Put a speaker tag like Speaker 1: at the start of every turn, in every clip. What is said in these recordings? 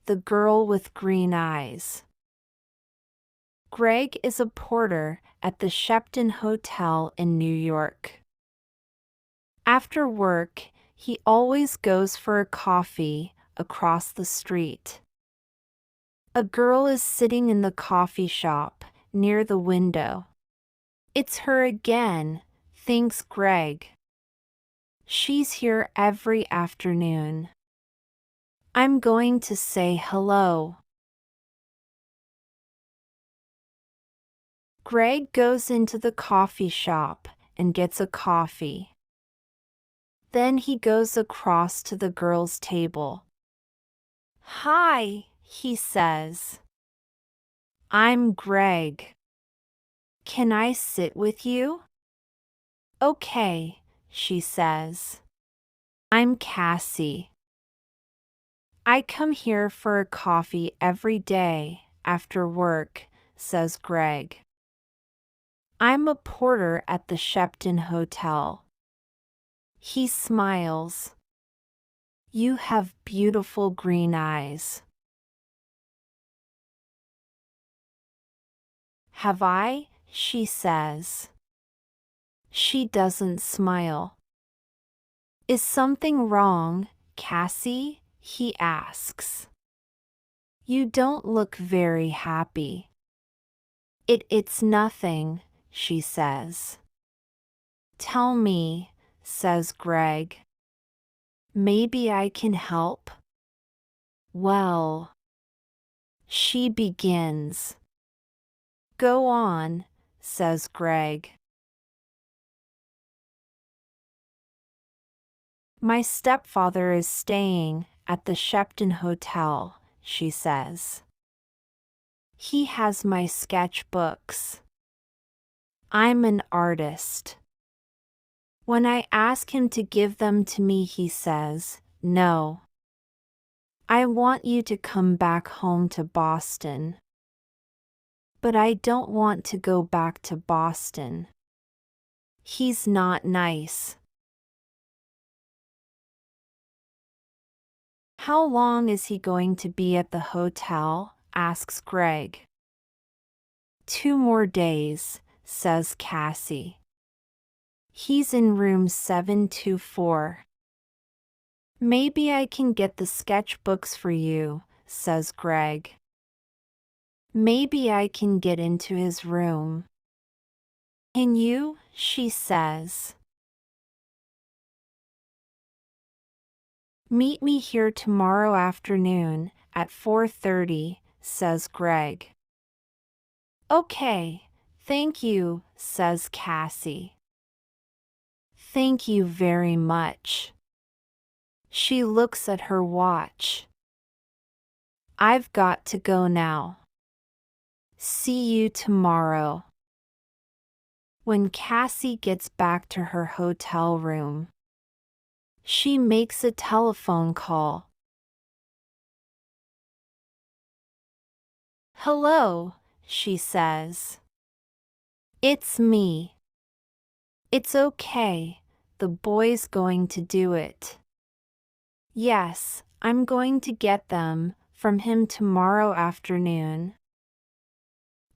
Speaker 1: the girl with green eyes. Greg is a porter at the Shepton Hotel in New York. After work, he always goes for a coffee across the street. A girl is sitting in the coffee shop near the window. It's her again, thinks Greg. She's here every afternoon. I'm going to say hello. Greg goes into the coffee shop and gets a coffee. Then he goes across to the girl's table. "Hi," he says. "I'm Greg. Can I sit with you?" "Okay," she says. "I'm Cassie. I come here for a coffee every day after work," says Greg. "I'm a porter at the Shepton Hotel." He smiles. "You have beautiful green eyes." "Have I?" she says. She doesn't smile. "Is something wrong, Cassie?" he asks. "You don't look very happy." It's nothing," she says. "Tell me," says Greg. "Maybe I can help?" "Well," she begins. "Go on," says Greg. "My stepfather is staying at the Shepton Hotel," she says. "He has my sketchbooks. I'm an artist. When I ask him to give them to me, he says, 'No. I want you to come back home to Boston.' But I don't want to go back to Boston. He's not nice." "How long is he going to be at the hotel?" asks Greg. "2 more days," says Cassie. "He's in room 724. "Maybe I can get the sketchbooks for you," says Greg. "Maybe I can get into his room." "Can you?" she says. "Meet me here tomorrow afternoon at 4:30, says Greg. "Okay, thank you," says Cassie. "Thank you very much." She looks at her watch. "I've got to go now. See you tomorrow." When Cassie gets back to her hotel room, she makes a telephone call. "Hello," she says. "It's me." "It's okay, the boy's going to do it." "Yes, I'm going to get them from him tomorrow afternoon."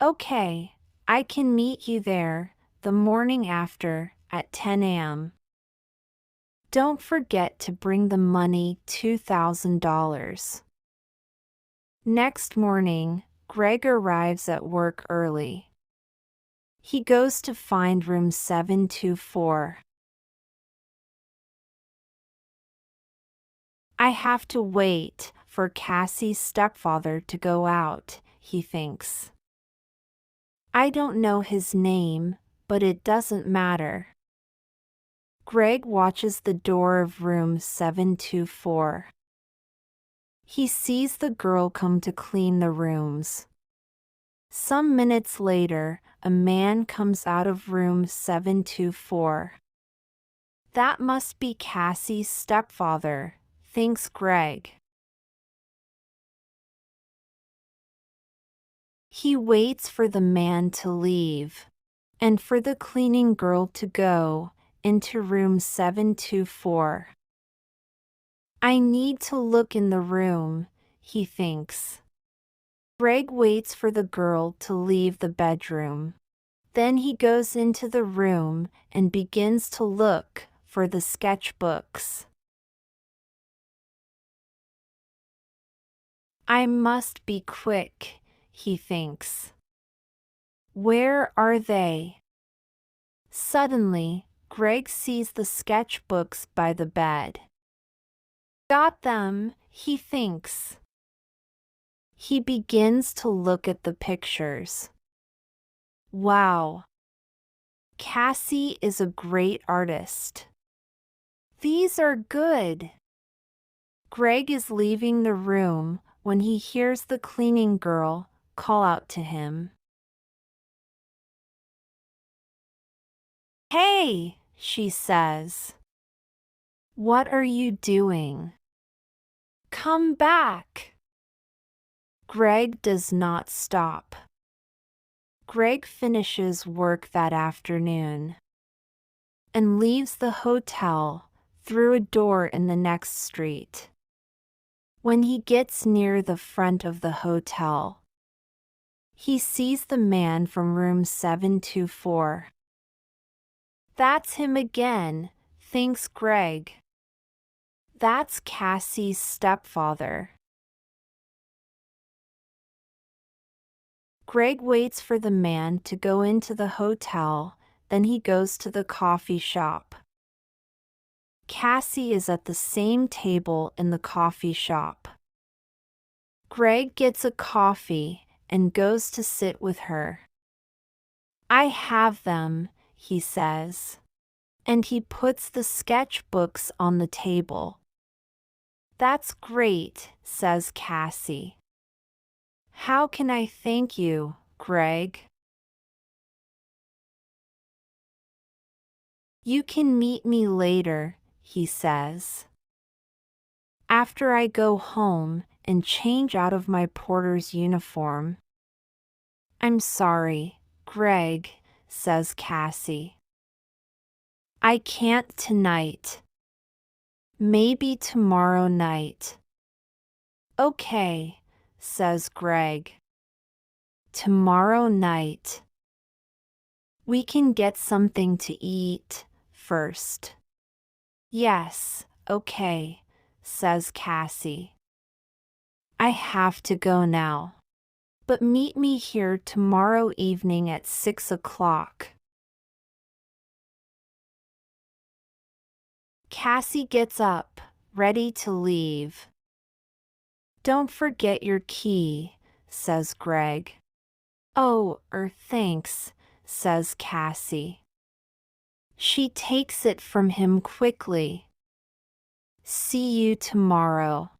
Speaker 1: "Okay, I can meet you there the morning after at 10 a.m. Don't forget to bring the money, $2,000. Next morning, Greg arrives at work early. He goes to find room 724. "I have to wait for Cassie's stepfather to go out," he thinks. "I don't know his name, but it doesn't matter." Greg watches the door of room 724. He sees the girl come to clean the rooms. Some minutes later, a man comes out of room 724. That must be Cassie's stepfather, thinks Greg. He waits for the man to leave, and for the cleaning girl to go into room 724. "I need to look in the room," he thinks. Greg waits for the girl to leave the bedroom. Then he goes into the room and begins to look for the sketchbooks. I must be quick, he thinks. Where are they? Suddenly, Greg sees the sketchbooks by the bed. Got them, he thinks. He begins to look at the pictures. Wow. Cassie is a great artist. These are good. Greg is leaving the room when he hears the cleaning girl call out to him. Hey, she says. What are you doing? Come back. Greg does not stop. Greg finishes work that afternoon and leaves the hotel through a door in the next street. When he gets near the front of the hotel, he sees the man from room 724. That's him again, thinks Greg. That's Cassie's stepfather. Greg waits for the man to go into the hotel, then he goes to the coffee shop. Cassie is at the same table in the coffee shop. Greg gets a coffee and goes to sit with her. I have them, he says. And he puts the sketchbooks on the table. That's great, says Cassie. How can I thank you, Greg? You can meet me later, he says. After I go home and change out of my porter's uniform. I'm sorry, Greg, says Cassie. I can't tonight. Maybe tomorrow night. Okay, says Greg. Tomorrow night. We can get something to eat first. Yes, okay, says Cassie. I have to go now. But meet me here tomorrow evening at 6 o'clock. Cassie gets up, ready to leave. Don't forget your key, says Greg. Oh, thanks, says Cassie. She takes it from him quickly. See you tomorrow.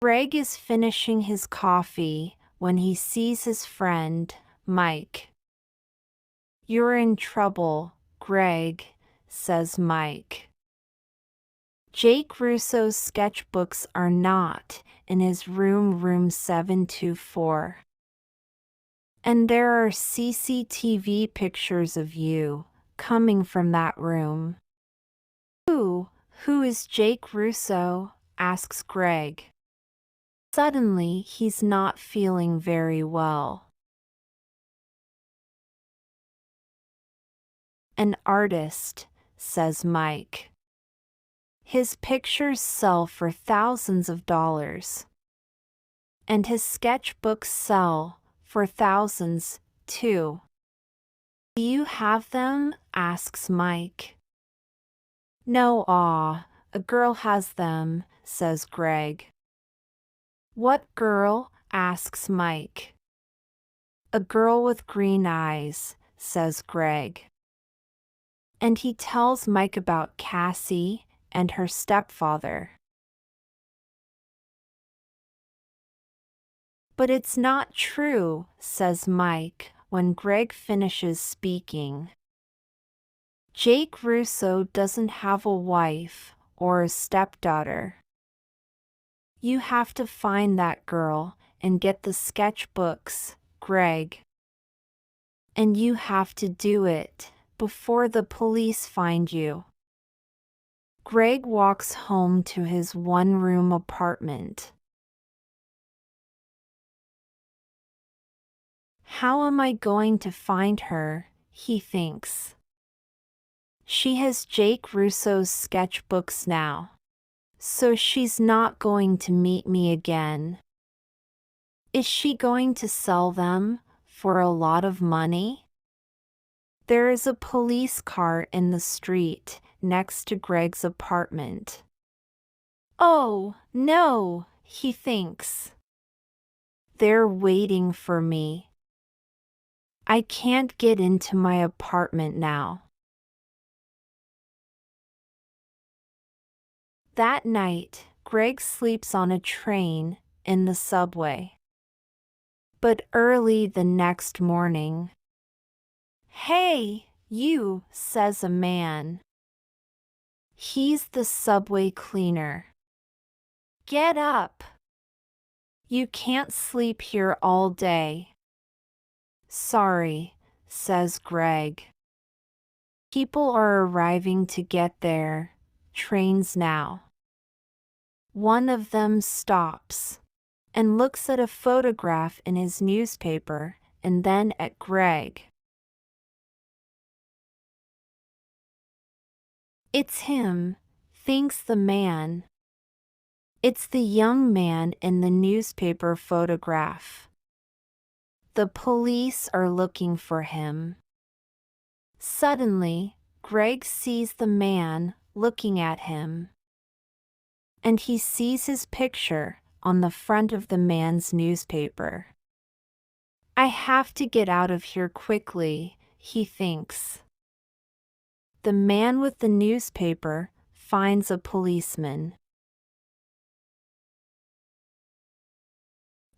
Speaker 1: Greg is finishing his coffee when he sees his friend, Mike. You're in trouble, Greg, says Mike. Jake Russo's sketchbooks are not in his room 724. And there are CCTV pictures of you coming from that room. Who is Jake Russo? Asks Greg. Suddenly, he's not feeling very well. An artist, says Mike. His pictures sell for thousands of dollars. And his sketchbooks sell for thousands, too. Do you have them? Asks Mike. No, a girl has them, says Greg. What girl? Asks Mike. A girl with green eyes, says Greg. And he tells Mike about Cassie and her stepfather. But it's not true, says Mike when Greg finishes speaking. Jake Russo doesn't have a wife or a stepdaughter. You have to find that girl and get the sketchbooks, Greg. And you have to do it before the police find you. Greg walks home to his one-room apartment. How am I going to find her? He thinks. She has Jake Russo's sketchbooks now. So she's not going to meet me again. Is she going to sell them for a lot of money? There is a police car in the street next to Greg's apartment. Oh, no, he thinks. They're waiting for me. I can't get into my apartment now. That night, Greg sleeps on a train in the subway. But early the next morning, "Hey, you," says a man. He's the subway cleaner. "Get up. You can't sleep here all day." "Sorry," says Greg. People are arriving to get their trains now. One of them stops and looks at a photograph in his newspaper and then at Greg. It's him, thinks the man. It's the young man in the newspaper photograph. The police are looking for him. Suddenly, Greg sees the man looking at him. And he sees his picture on the front of the man's newspaper. I have to get out of here quickly, he thinks. The man with the newspaper finds a policeman.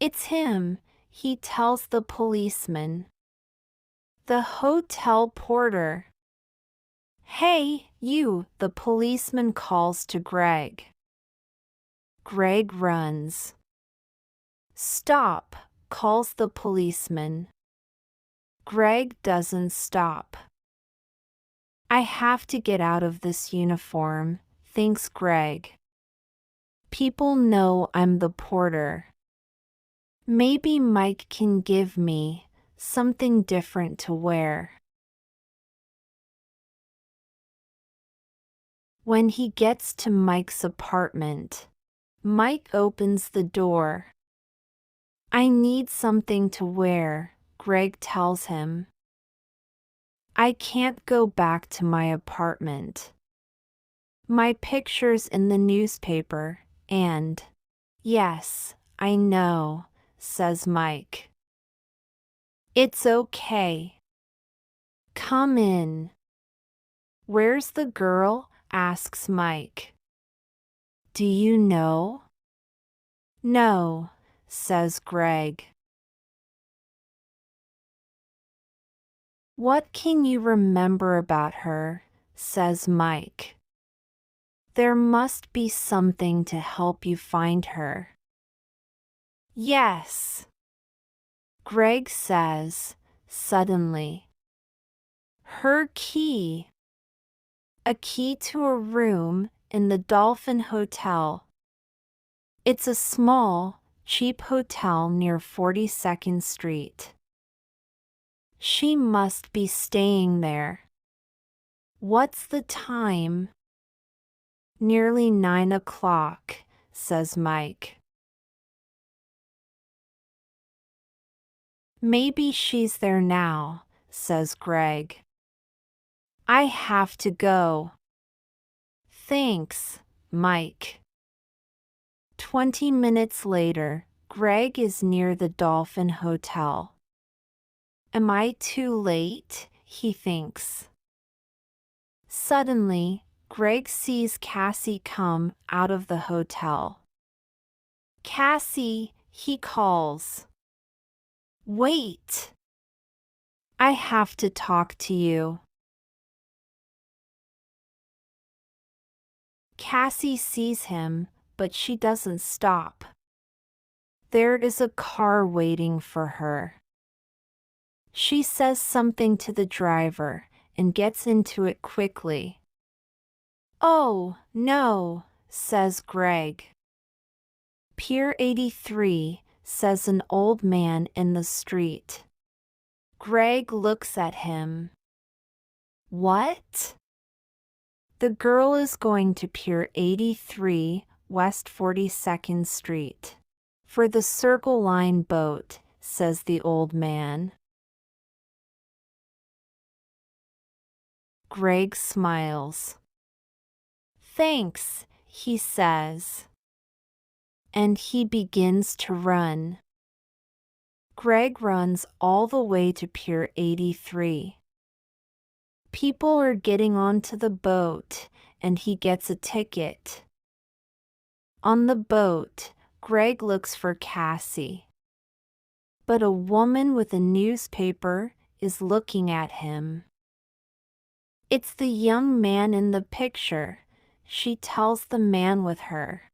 Speaker 1: It's him, he tells the policeman. The hotel porter. Hey, you, the policeman calls to Greg. Greg runs. Stop, calls the policeman. Greg doesn't stop. I have to get out of this uniform, thinks Greg. People know I'm the porter. Maybe Mike can give me something different to wear. When he gets to Mike's apartment, Mike opens the door. I need something to wear, Greg tells him. I can't go back to my apartment. My picture's in the newspaper, and… Yes, I know, says Mike. It's okay. Come in. Where's the girl? Asks Mike. Do you know? No, says Greg. What can you remember about her? Says Mike. There must be something to help you find her. Yes, Greg says, suddenly. Her key. A key to a room in the Dolphin Hotel. It's a small, cheap hotel near 42nd Street. She must be staying there. What's the time? Nearly 9 o'clock, says Mike. Maybe she's there now, says Greg. I have to go. Thanks, Mike. 20 minutes later, Greg is near the Dolphin Hotel. Am I too late? He thinks. Suddenly, Greg sees Cassie come out of the hotel. Cassie, he calls. Wait! I have to talk to you. Cassie sees him, but she doesn't stop. There is a car waiting for her. She says something to the driver and gets into it quickly. Oh, no, says Greg. Pier 83, says an old man in the street. Greg looks at him. What? The girl is going to Pier 83, West 42nd Street. For the Circle Line boat, says the old man. Greg smiles. Thanks, he says. And he begins to run. Greg runs all the way to Pier 83. People are getting onto the boat, and he gets a ticket. On the boat, Greg looks for Cassie. But a woman with a newspaper is looking at him. It's the young man in the picture, she tells the man with her.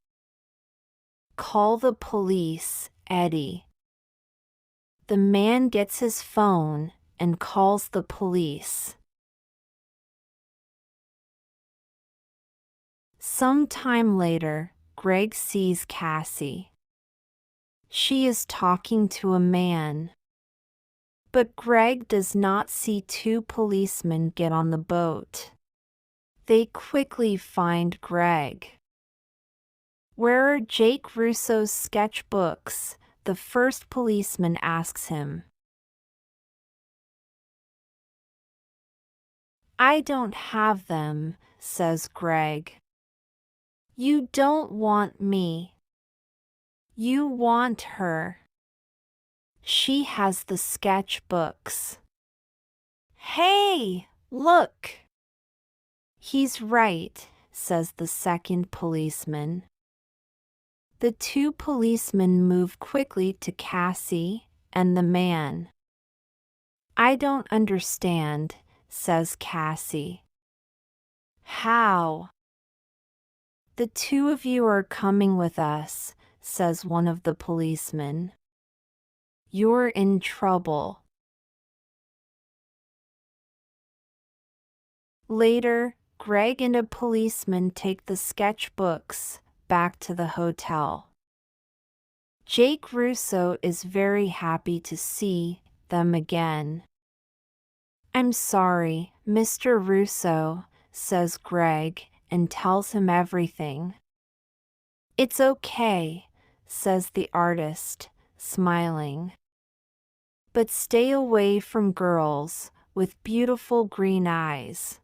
Speaker 1: Call the police, Eddie. The man gets his phone and calls the police. Some time later, Greg sees Cassie. She is talking to a man. But Greg does not see two policemen get on the boat. They quickly find Greg. Where are Jake Russo's sketchbooks? The first policeman asks him. I don't have them, says Greg. You don't want me. You want her. She has the sketchbooks. Hey, look! He's right, says the second policeman. The two policemen move quickly to Cassie and the man. I don't understand, says Cassie. How? The two of you are coming with us, says one of the policemen. You're in trouble. Later, Greg and a policeman take the sketchbooks back to the hotel. Jake Russo is very happy to see them again. I'm sorry, Mr. Russo, says Greg and tells him everything. It's okay, says the artist, smiling. But stay away from girls with beautiful green eyes.